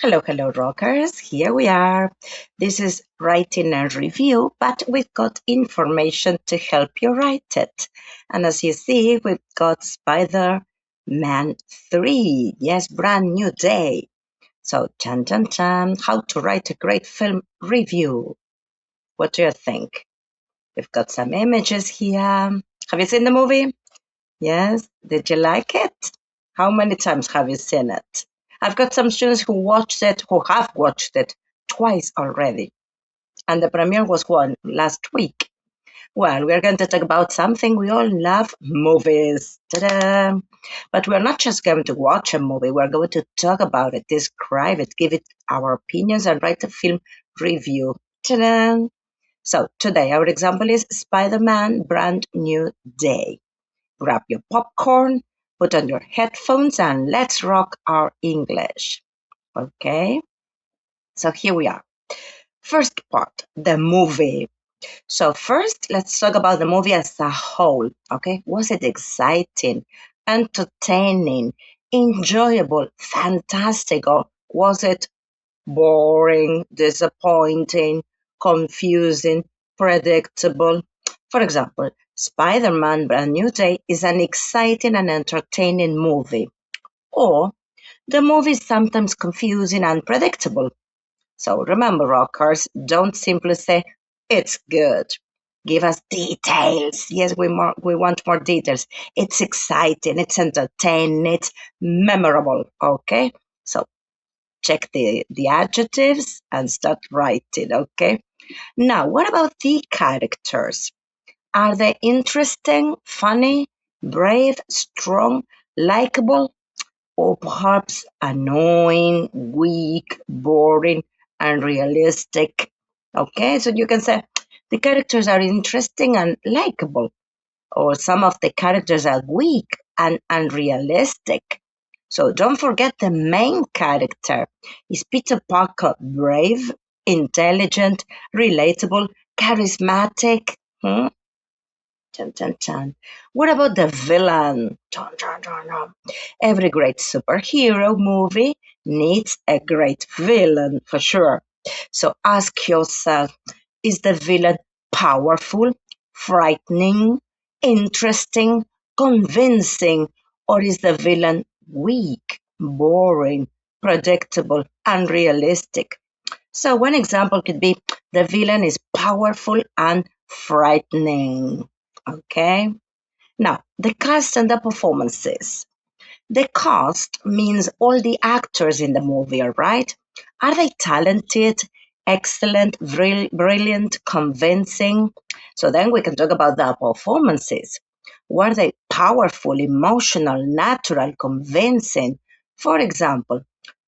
Hello, hello, rockers. Here we are. This is writing and review, but we've got information to help you write it. And as you see, we've got Spider Man 3. Yes, brand new day. So, chan chan chan, how to write a great film review. What do you think? We've got some images here. Have you seen the movie? Yes. Did you like it? How many times have you seen it? I've got some students who have watched it twice already. And the premiere was one last week. Well, we're going to talk about something we all love, movies. Ta-da! But we're not just going to watch a movie, we're going to talk about it, describe it, give it our opinions, and write a film review. Ta-da! So today our example is Spider-Man Brand New Day. Grab your popcorn, put on your headphones, and let's rock our English. Okay? So here we are. First part, the movie. So first, let's talk about the movie as a whole. Okay? Was it exciting, entertaining, enjoyable, fantastic, or was it boring, disappointing, confusing, predictable? For example, Spider-Man Brand New Day is an exciting and entertaining movie. Or the movie is sometimes confusing and predictable. So remember, rockers, don't simply say, it's good. Give us details. Yes, we want more details. It's exciting, it's entertaining, it's memorable. Okay? So check the adjectives and start writing. Okay? Now, what about the characters? Are they interesting, funny, brave, strong, likable, or perhaps annoying, weak, boring, unrealistic? Okay, so you can say the characters are interesting and likable, or some of the characters are weak and unrealistic. So don't forget the main character. Is Peter Parker brave, intelligent, relatable, charismatic? Hmm? Chan, chan, chan. What about the villain? Chan, chan, chan, chan. Every great superhero movie needs a great villain for sure. So ask yourself, is the villain powerful, frightening, interesting, convincing, or is the villain weak, boring, predictable, unrealistic? So one example could be the villain is powerful and frightening. Okay. Now, the cast and the performances. The cast means all the actors in the movie, all right? Are they talented, excellent, brilliant, convincing? So then we can talk about the performances. Were they powerful, emotional, natural, convincing? For example,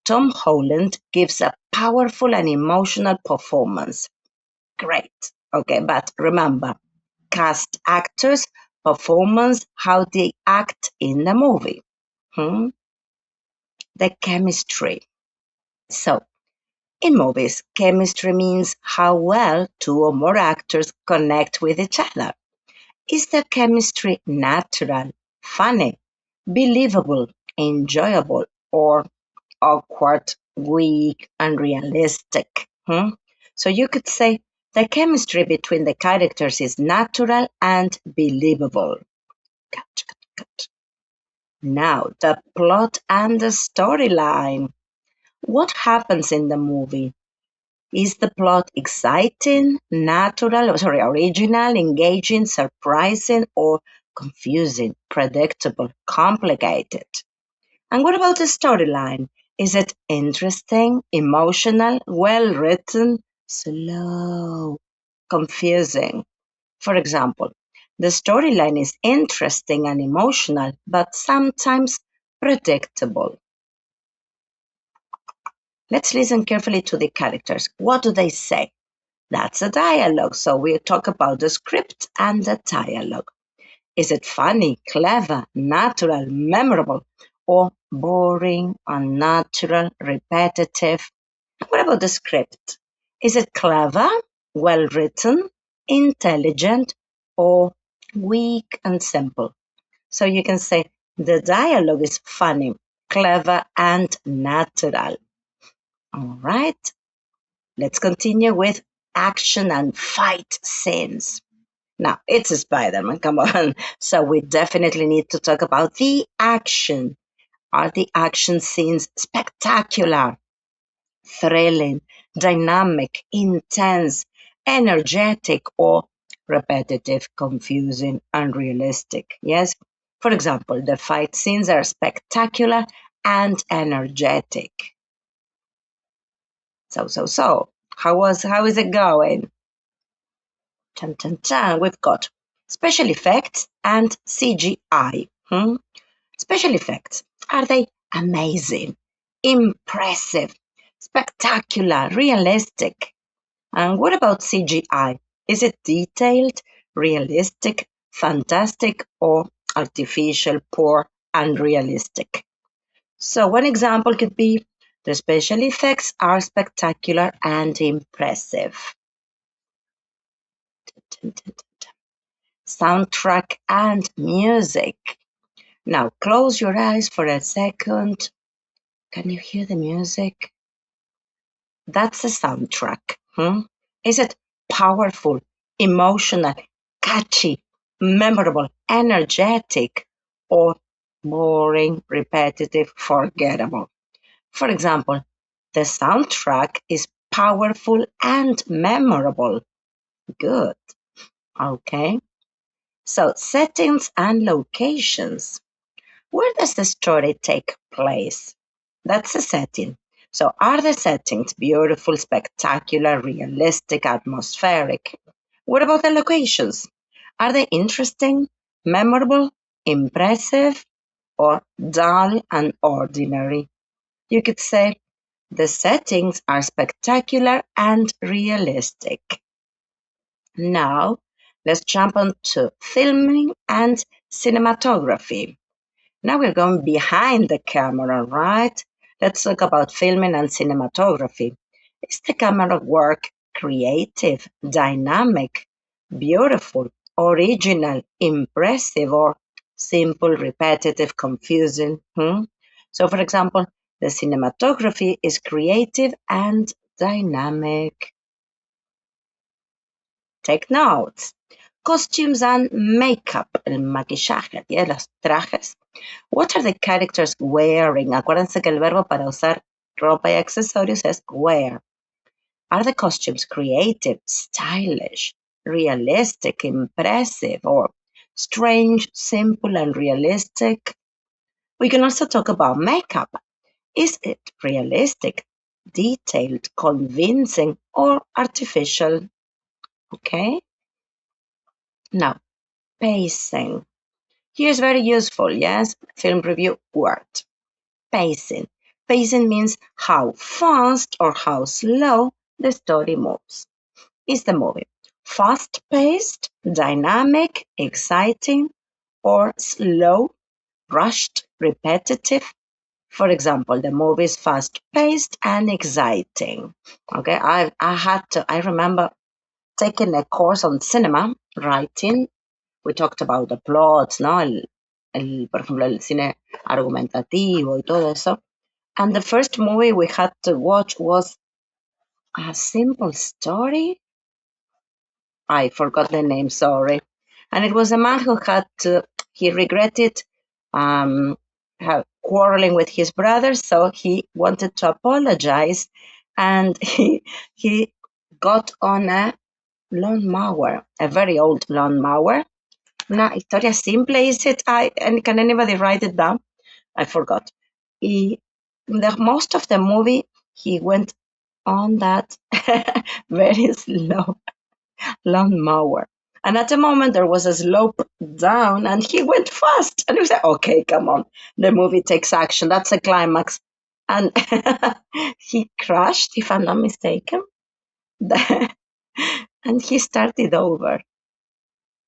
Tom Holland gives a powerful and emotional performance. Great. Okay, but remember, cast actors, performance, how they act in the movie. Hmm? The chemistry. So, in movies, chemistry means how well two or more actors connect with each other. Is the chemistry natural, funny, believable, enjoyable, or awkward, weak, unrealistic? So you could say the chemistry between the characters is natural and believable. Cut, cut, cut. Now, the plot and the storyline. What happens in the movie? Is the plot exciting, original, engaging, surprising, or confusing, predictable, complicated? And what about the storyline? Is it interesting, emotional, well written, slow, confusing? For example, the storyline is interesting and emotional, but sometimes predictable. Let's listen carefully to the characters. What do they say? That's a dialogue, so we'll talk about the script and the dialogue. Is it funny, clever, natural, memorable, or boring, unnatural, repetitive? What about the script? Is it clever, well written, intelligent, or weak and simple? So you can say the dialogue is funny, clever, and natural. All right, let's continue with action and fight scenes. Now, it's a Spider-Man, come on. So we definitely need to talk about the action. Are the action scenes spectacular, thrilling, dynamic, intense, energetic, or repetitive, confusing, unrealistic? Yes? For example, the fight scenes are spectacular and energetic. So. How is it going? Chan, chan, chan. We've got special effects and CGI. Special effects. Are they amazing, impressive, spectacular, realistic? And what about CGI? Is it detailed, realistic, fantastic, or artificial, poor, unrealistic? So one example could be the special effects are spectacular and impressive. Soundtrack and music. Now close your eyes for a second. Can you hear the music? That's a soundtrack. Is it powerful, emotional, catchy, memorable, energetic, or boring, repetitive, forgettable? For example, the soundtrack is powerful and memorable. Good. Okay. So, settings and locations. Where does the story take place? That's a setting. So, are the settings beautiful, spectacular, realistic, atmospheric? What about the locations? Are they interesting, memorable, impressive, or dull and ordinary? You could say the settings are spectacular and realistic. Now, let's jump on to filming and cinematography. Now we're going behind the camera, right? Let's talk about filming and cinematography. Is the camera work creative, dynamic, beautiful, original, impressive, or simple, repetitive, confusing? So, for example, the cinematography is creative and dynamic. Take notes. Costumes and makeup, el maquillaje, los trajes. What are the characters wearing? Acuérdense que el verbo para usar ropa y accesorios es wear. Are the costumes creative, stylish, realistic, impressive, or strange, simple, and realistic? We can also talk about makeup. Is it realistic, detailed, convincing, or artificial? Okay. Now, pacing. Here's very useful, yes? Film review word. Pacing. Pacing means how fast or how slow the story moves. Is the movie fast paced, dynamic, exciting, or slow, rushed, repetitive? For example, the movie is fast paced and exciting. Okay, I remember taking a course on cinema writing. We talked about the plots, ¿no? Por ejemplo, el cine argumentativo y todo eso. And the first movie we had to watch was A Simple Story. I forgot the name, sorry. And it was a man who he regretted quarreling with his brother, so he wanted to apologize, and he got on a lawnmower, a very old lawnmower. Una historia simple, is it? And can anybody write it down? I forgot. Most of the movie, he went on that very slow lawnmower. And at the moment, there was a slope down, and he went fast. And we said, okay, come on. The movie takes action. That's a climax. And he crashed, if I'm not mistaken. And he started over.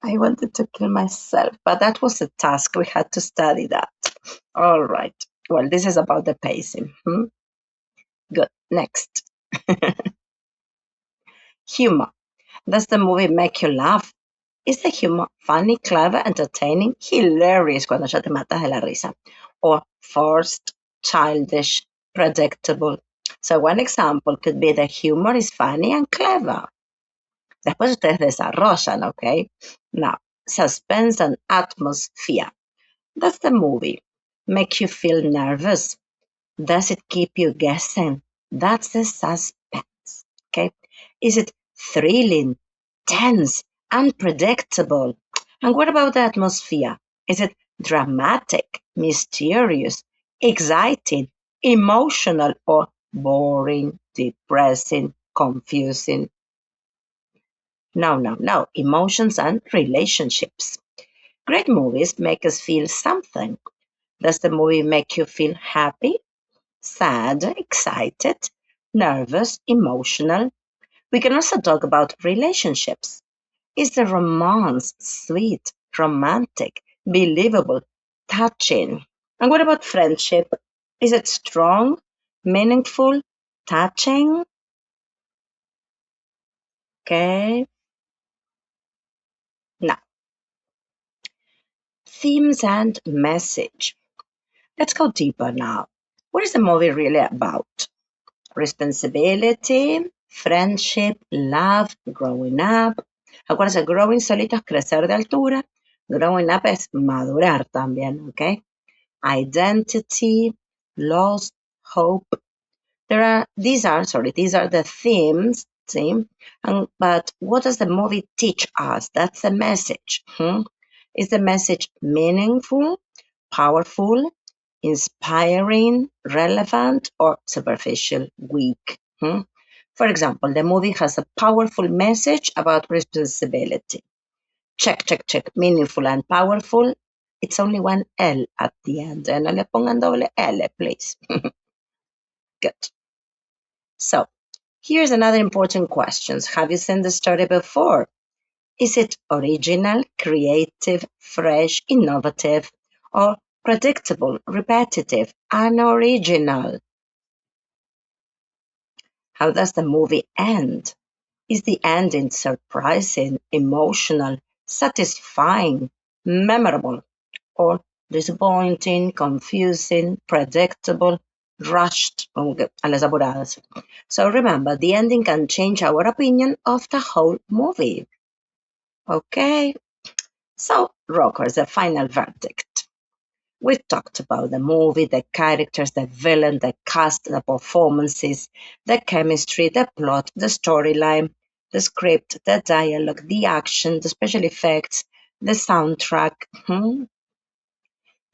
I wanted to kill myself, but that was a task. We had to study that. All right. Well, this is about the pacing. Good. Next. Humor. Does the movie make you laugh? Is the humor funny, clever, entertaining, hilarious cuando ya te matas de la risa? Or forced, childish, predictable? So one example could be the humor is funny and clever. Después ustedes desarrollan, okay? Now, suspense and atmosphere. Does the movie make you feel nervous? Does it keep you guessing? That's the suspense, okay? Is it thrilling, tense, unpredictable? And what about the atmosphere? Is it dramatic, mysterious, exciting, emotional, or boring, depressing, confusing? No, no, no. Emotions and relationships. Great movies make us feel something. Does the movie make you feel happy, sad, excited, nervous, emotional? We can also talk about relationships. Is the romance sweet, romantic, believable, touching? And what about friendship? Is it strong, meaningful, touching? Okay. Now, themes and message. Let's go deeper now. What is the movie really about? Responsibility, friendship, love, growing up. Acuérdense, growing solito es crecer de altura. Growing up es madurar también, ¿ok? Identity, loss, hope. These are the themes, see? But what does the movie teach us? That's the message. Is the message meaningful, powerful, inspiring, relevant, or superficial, weak? For example, the movie has a powerful message about responsibility. Check, check, check. Meaningful and powerful. It's only one L at the end. No le pongan doble L, please. Good. So, here's another important question. Have you seen the story before? Is it original, creative, fresh, innovative, or predictable, repetitive, unoriginal? How does the movie end? Is the ending surprising, emotional, satisfying, memorable, or disappointing, confusing, predictable, rushed, a las apuradas? So remember, the ending can change our opinion of the whole movie. Okay, so rockers, the final verdict. We've talked about the movie, the characters, the villain, the cast, the performances, the chemistry, the plot, the storyline, the script, the dialogue, the action, the special effects, the soundtrack,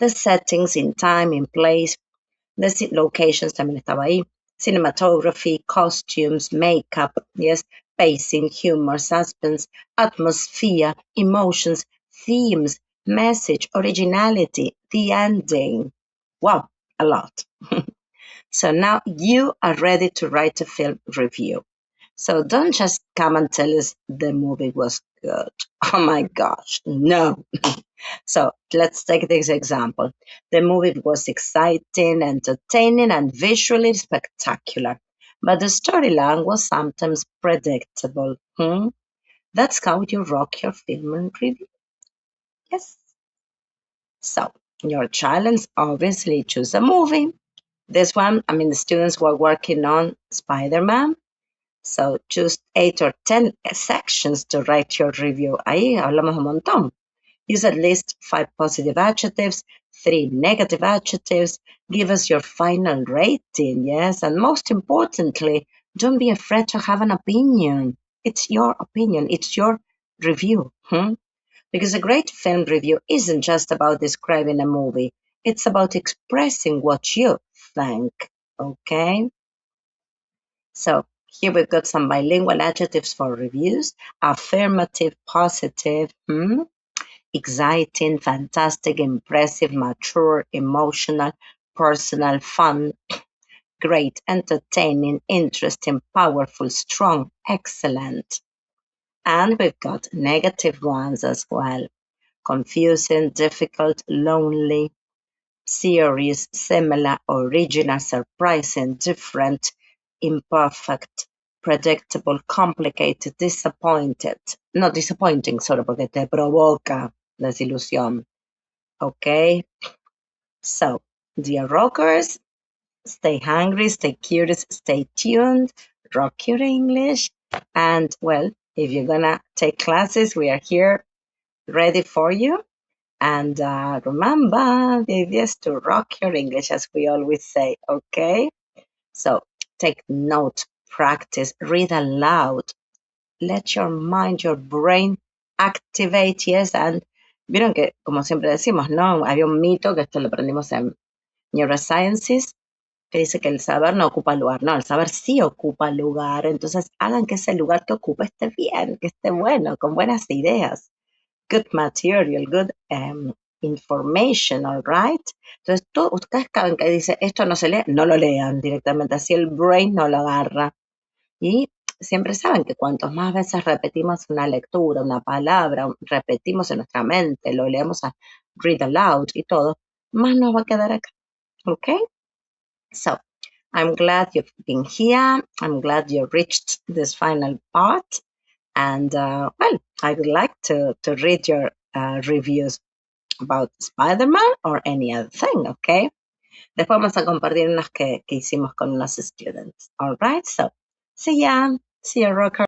the settings in time, in place, the locations también estaba ahí, cinematography, costumes, makeup, yes, pacing, humor, suspense, atmosphere, emotions, themes, message, originality, the ending. Wow, a lot. So now you are ready to write a film review. So don't just come and tell us the movie was good. Oh my gosh, no. So let's take this example. The movie was exciting, entertaining, and visually spectacular, but the storyline was sometimes predictable. That's how you rock your film and review. Yes. So your challenge obviously choose a movie. This one, the students were working on Spider-Man. So choose 8 or 10 sections to write your review. Ahí hablamos un montón. Use at least 5 positive adjectives, 3 negative adjectives. Give us your final rating, yes? And most importantly, don't be afraid to have an opinion. It's your opinion, it's your review. Because a great film review isn't just about describing a movie, it's about expressing what you think, okay? So here we've got some bilingual adjectives for reviews. Affirmative, positive, exciting, fantastic, impressive, mature, emotional, personal, fun, great, entertaining, interesting, powerful, strong, excellent. And we've got negative ones as well. Confusing, difficult, lonely, serious, similar, original, surprising, different, imperfect, predictable, complicated, disappointed. No disappointing, solo porque te provoca desilusión. Okay, so dear rockers, stay hungry, stay curious, stay tuned, rock your English. And well, if you're gonna take classes, we are here ready for you. And remember, the idea is to rock your English, as we always say, okay? So take note, practice, read aloud, let your mind, your brain activate, yes. And vieron que, como siempre decimos, ¿no? Había un mito, que esto lo aprendimos en Neurosciences, que dice que el saber no ocupa lugar. No, el saber sí ocupa lugar. Entonces hagan que ese lugar que ocupa esté bien, que esté bueno, con buenas ideas. Good material, good information, all right? Entonces, ustedes saben que dice, esto no se lee, no lo lean directamente, así el brain no lo agarra. Y siempre saben que cuantos más veces repetimos una lectura, una palabra, repetimos en nuestra mente, lo leemos a read aloud y todo, más nos va a quedar acá, ¿ok? So, I'm glad you've been here. I'm glad you reached this final part. And well, I would like to read your reviews about Spider-Man or any other thing, okay? Después vamos a compartir unas que hicimos con los students. All right, so see ya. See ya, rocker.